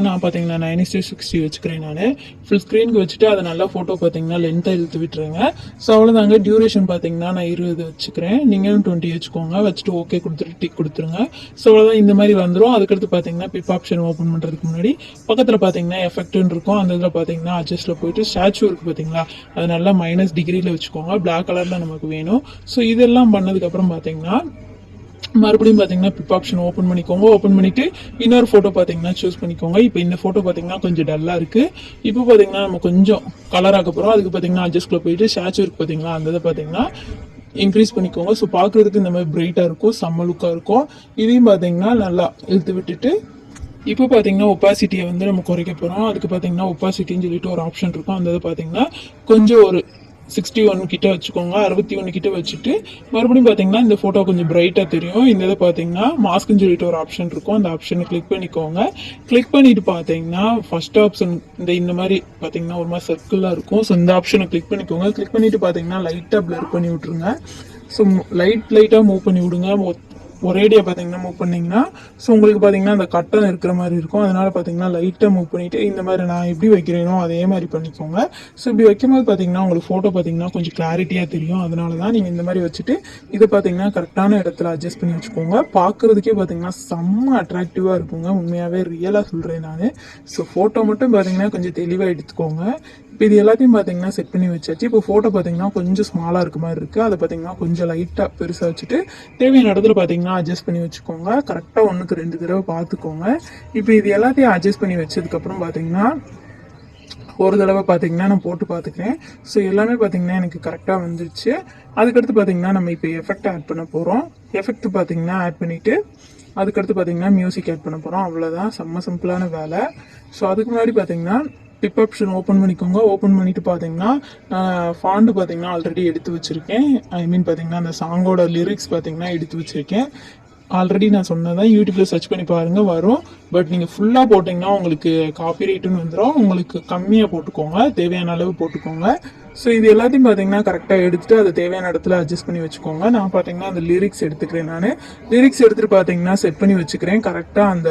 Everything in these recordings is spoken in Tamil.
நான் பார்த்தீங்கன்னா 9:60 வச்சுக்கிறேன். நான் ஃபுல் ஸ்க்ரீனுக்கு வச்சுட்டு அதை நல்லா ஃபோட்டோ பார்த்தீங்கன்னா லென்த்தாக இழுத்து விட்டுருங்க. ஸோ அவ்வளோதாங்க. டியூரேஷன் பார்த்தீங்கன்னா நான் 20 வச்சுக்கிறேன். நீங்களும் 20 வச்சுக்கோங்க. வச்சுட்டு ஓகே கொடுத்துட்டு டிக் கொடுத்துருங்க. ஸோ அவ்வளோதான், இந்த மாதிரி வந்துடும். அதுக்கடுத்து பார்த்தீங்கன்னா பிப் ஆப்ஷன் ஓப்பன் பண்ணுறதுக்கு முன்னாடி பக்கத்தில் பார்த்தீங்கன்னா எஃபெக்ட்னு இருக்கும். அந்த இதில் பார்த்தீங்கன்னா அட்ஜஸ்ட்டில் போயிட்டு ஸ்டாச்சு இருக்குது பார்த்தீங்களா, அது நல்லா -டிகிரியில் வச்சுக்கோங்க. பிளாக் கலரில் நமக்கு வேணும். ஸோ இதெல்லாம் பண்ணதுக்கப்புறம் பார்த்தீங்கன்னா மறுபடியும் பார்த்தீங்கன்னா பிப் ஆப்ஷன் ஓப்பன் பண்ணிக்கோங்க. ஓப்பன் பண்ணிட்டு இன்னொரு ஃபோட்டோ பார்த்தீங்கன்னா சூஸ் பண்ணிக்கோங்க. இப்போ இந்த ஃபோட்டோ பார்த்தீங்கன்னா கொஞ்சம் டல்லாக இருக்குது. இப்போ பார்த்தீங்கன்னா நம்ம கொஞ்சம் கலர் ஆக போகிறோம். அதுக்கு பார்த்தீங்கன்னா அட்ஜஸ்ட்டில் போயிட்டு ஸ்டாச்சு இருக்குது பார்த்தீங்களா, அந்த இதை பார்த்தீங்கன்னா இன்க்ரீஸ் பண்ணிக்கோங்க. ஸோ பார்க்குறதுக்கு இந்த மாதிரி பிரைட்டாக இருக்கும், செம்ம லுக்காக இருக்கும். இதையும் பார்த்தீங்கன்னா நல்லா இழுத்து விட்டுட்டு இப்போ பார்த்தீங்கன்னா ஒப்பாசிட்டியை வந்து நம்ம குறைக்க போகிறோம். அதுக்கு பார்த்தீங்கன்னா ஒப்பாசிட்டின்னு சொல்லிட்டு ஒரு ஆப்ஷன் இருக்கும். அந்த இதை பார்த்தீங்கன்னா கொஞ்சம் ஒரு 61 கிட்ட வச்சுக்கோங்க. 61 கிட்ட வச்சுட்டு மறுபடியும் பார்த்தீங்கன்னா இந்த ஃபோட்டோ கொஞ்சம் பிரைட்டாக தெரியும். இந்த இதை பார்த்தீங்கன்னா மாஸ்க்னு சொல்லிட்டு ஒரு ஆப்ஷன் இருக்கும். அந்த ஆப்ஷனை கிளிக் பண்ணிக்கோங்க. கிளிக் பண்ணிட்டு பார்த்தீங்கன்னா ஃபர்ஸ்ட் ஆப்ஷன் இந்த மாதிரி பார்த்தீங்கன்னா ஒரு மாதிரி சர்க்கிளாக இருக்கும். ஸோ இந்த ஆப்ஷனை கிளிக் பண்ணிக்கோங்க. கிளிக் பண்ணிட்டு பார்த்தீங்கன்னா லைட்டாக பிளர் பண்ணி விட்ருங்க. ஸோ லைட்டாக மூவ் பண்ணி விடுங்க. ஒரேடியாக பார்த்தீங்கன்னா மூவ் பண்ணிங்கன்னா ஸோ உங்களுக்கு பார்த்தீங்கன்னா அந்த கட்டம் இருக்கிற மாதிரி இருக்கும். அதனால் பார்த்தீங்கன்னா லைட்டாக மூவ் பண்ணிவிட்டு இந்த மாதிரி நான் எப்படி வைக்கிறேனோ அதே மாதிரி பண்ணிக்கோங்க. ஸோ இப்படி வைக்கும்போது பார்த்தீங்கன்னா உங்களுக்கு ஃபோட்டோ பார்த்தீங்கன்னா கொஞ்சம் கிளாரிட்டியாக தெரியும். அதனால தான் நீங்கள் இந்த மாதிரி வச்சுட்டு இதை பார்த்தீங்கன்னா கரெக்டான இடத்துல அட்ஜஸ்ட் பண்ணி வச்சுக்கோங்க. பார்க்குறதுக்கே பார்த்தீங்கன்னா செம்ம அட்ராக்டிவாக இருக்குங்க. உண்மையாகவே ரியலாக சொல்கிறேன் நான். ஸோ ஃபோட்டோ மட்டும் பார்த்தீங்கன்னா கொஞ்சம் தெளிவாக எடுத்துக்கோங்க. இப்போ இது எல்லாத்தையும் பார்த்தீங்கன்னா செட் பண்ணி வச்சாச்சு. இப்போ ஃபோட்டோ பார்த்தீங்கன்னா கொஞ்சம் ஸ்மாலாக இருக்க மாதிரி இருக்குது. அதை பார்த்தீங்கன்னா கொஞ்சம் லைட்டாக பெருசாக வச்சுட்டு தேவையான இடத்துல பார்த்தீங்கன்னா அட்ஜஸ்ட் பண்ணி வச்சுக்கோங்க. கரெக்டாக 1க்கு 2 தடவை பார்த்துக்கோங்க. இப்போ இது எல்லாத்தையும் அட்ஜஸ்ட் பண்ணி வச்சதுக்கப்புறம் பார்த்தீங்கன்னா ஒரு தடவை பார்த்தீங்கன்னா நான் போட்டு பார்த்துக்கிறேன். ஸோ எல்லாமே பார்த்தீங்கன்னா எனக்கு கரெக்டாக வந்துடுச்சு. அதுக்கடுத்து பார்த்தீங்கன்னா நம்ம இப்போ எஃபெக்ட் ஆட் பண்ண போகிறோம். எஃபெக்ட் பார்த்தீங்கன்னா ஆட் பண்ணிவிட்டு அதுக்கடுத்து பார்த்தீங்கன்னா மியூசிக் ஆட் பண்ண போகிறோம். அவ்வளோதான், செம்ம சிம்பிளான வேலை. ஸோ அதுக்கு முன்னாடி பார்த்தீங்கன்னா பிப் ஆப்ஷன் ஓப்பன் பண்ணிக்கோங்க. ஓப்பன் பண்ணிட்டு பார்த்தீங்கன்னா ஃபாண்ட் பார்த்தீங்கன்னா ஆல்ரெடி எடுத்து வச்சுருக்கேன். பார்த்தீங்கன்னா அந்த சாங்கோட லிரிக்ஸ் பார்த்தீங்கன்னா எடுத்து வச்சுருக்கேன். ஆல்ரெடி நான் சொன்னதான் யூடியூப்பில் சர்ச் பண்ணி பாருங்கள் வரும். பட் நீங்கள் ஃபுல்லாக போட்டிங்கன்னா உங்களுக்கு காப்பிரைட்டுன்னு வந்துடும். உங்களுக்கு கம்மியாக போட்டுக்கோங்க, தேவையான அளவு போட்டுக்கோங்க. ஸோ இது எல்லாத்தையும் பார்த்தீங்கன்னா கரெக்டாக எடுத்துகிட்டு அதை தேவையான இடத்துல அட்ஜஸ்ட் பண்ணி வச்சுக்கோங்க. நான் பார்த்தீங்கன்னா அந்த லிரிக்ஸ் எடுத்துக்கிறேன். நான் லிரிக்ஸ் எடுத்துகிட்டு பார்த்தீங்கன்னா செட் பண்ணி வச்சுக்கிறேன். கரெக்டாக அந்த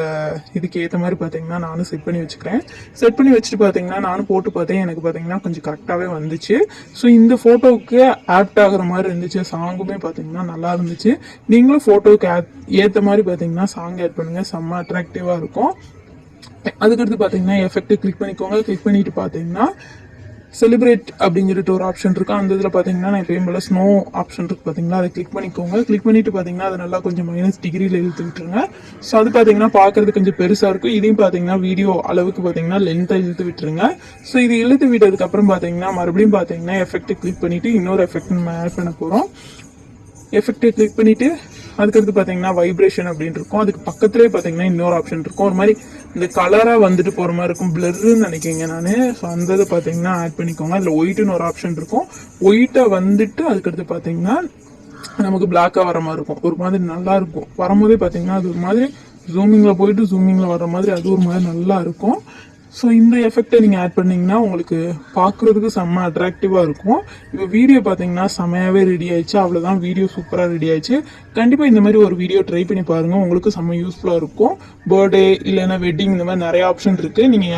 இதுக்கு ஏற்ற மாதிரி பார்த்தீங்கன்னா நானும் செட் பண்ணி வச்சுக்கிறேன். செட் பண்ணி வச்சுட்டு பார்த்தீங்கன்னா நானும் போட்டு பார்த்தேன். எனக்கு பார்த்தீங்கன்னா கொஞ்சம் கரெக்டாகவே வந்துச்சு. ஸோ இந்த ஃபோட்டோவுக்கு ஆப்ட் ஆகிற மாதிரி இருந்துச்சு. சாங்குமே பார்த்தீங்கன்னா நல்லா இருந்துச்சு. நீங்களும் ஃபோட்டோவுக்கு ஏற்ற மாதிரி பார்த்தீங்கன்னா சாங் ஆட் பண்ணுங்கள், செம்ம அட்ராக்டிவாக இருக்கும். அதுக்கடுத்து பார்த்தீங்கன்னா எஃபெக்ட் கிளிக் பண்ணிக்கோங்க. கிளிக் பண்ணிட்டு பார்த்தீங்கன்னா செலிப்ரேட் அப்படின்னு சொல்லிட்டு ஒரு ஆப்ஷன் இருக்கு. அந்த இதில் பார்த்தீங்கன்னா நான் எப்பயும் போல ஸ்னோ ஆப்ஷன் இருக்கு பார்த்தீங்களா, அதை கிளிக் பண்ணிக்கோங்க. கிளிக் பண்ணிட்டு பார்த்தீங்கன்னா அதை நல்லா கொஞ்சம் -டிகிரியில் இழுத்து விட்டுருங்க. ஸோ அது பார்த்தீங்கன்னா பார்க்கறது கொஞ்சம் பெருசாக இருக்கும். இதையும் பார்த்தீங்கன்னா வீடியோ அளவுக்கு பார்த்தீங்கன்னா லென்த்தாக இழுத்து விட்டுருங்க. ஸோ இது இழுத்து விட்டதுக்கப்புறம் பார்த்தீங்கன்னா மறுபடியும் பார்த்தீங்கன்னா எஃபெக்ட் கிளிக் பண்ணிட்டு இன்னொரு எஃபெக்ட் நம்ம ஆட் பண்ண போகிறோம். எஃபெக்டை கிளிக் பண்ணிட்டு அதுக்கடுத்து பார்த்தீங்கன்னா வைப்ரேஷன் அப்படின்னு இருக்கும். அதுக்கு பக்கத்துலேயே பார்த்தீங்கன்னா இன்னொரு ஆப்ஷன் இருக்கும். ஒரு மாதிரி இந்த கலராக வந்துட்டு போகிற மாதிரி இருக்கும், பிளர்ன்னு நினைக்கிங்க நான். ஸோ அந்த இதை பார்த்தீங்கன்னா ஆட் பண்ணிக்கோங்க. அதில் ஒயிட்டுன்னு ஒரு ஆப்ஷன் இருக்கும். ஒயிட்டாக வந்துட்டு அதுக்கடுத்து பார்த்தீங்கன்னா நமக்கு பிளாக்காக வர மாதிரி இருக்கும். ஒரு மாதிரி நல்லா இருக்கும். வரும்போதே பார்த்தீங்கன்னா அது ஒரு மாதிரி ஜூமிங்கில் போயிட்டு ஜூமிங்கில் வர மாதிரி அது ஒரு மாதிரி நல்லா இருக்கும். ஸோ இந்த எஃபெக்டை நீங்கள் ஆட் பண்ணிங்கன்னா உங்களுக்கு பார்க்குறதுக்கு செம்ம அட்ராக்டிவாக இருக்கும். இப்போ வீடியோ பார்த்தீங்கன்னா செம்மையாகவே ரெடி ஆயிடுச்சு. அவ்வளோதான், வீடியோ சூப்பராக ரெடி ஆயிடுச்சு. கண்டிப்பாக இந்த மாதிரி ஒரு வீடியோ ட்ரை பண்ணி பாருங்கள், உங்களுக்கு செம்ம யூஸ்ஃபுல்லாக இருக்கும். பர்த்டே இல்லைன்னா வெட்டிங் இந்த மாதிரி நிறைய ஆப்ஷன் இருக்குது. நீங்கள்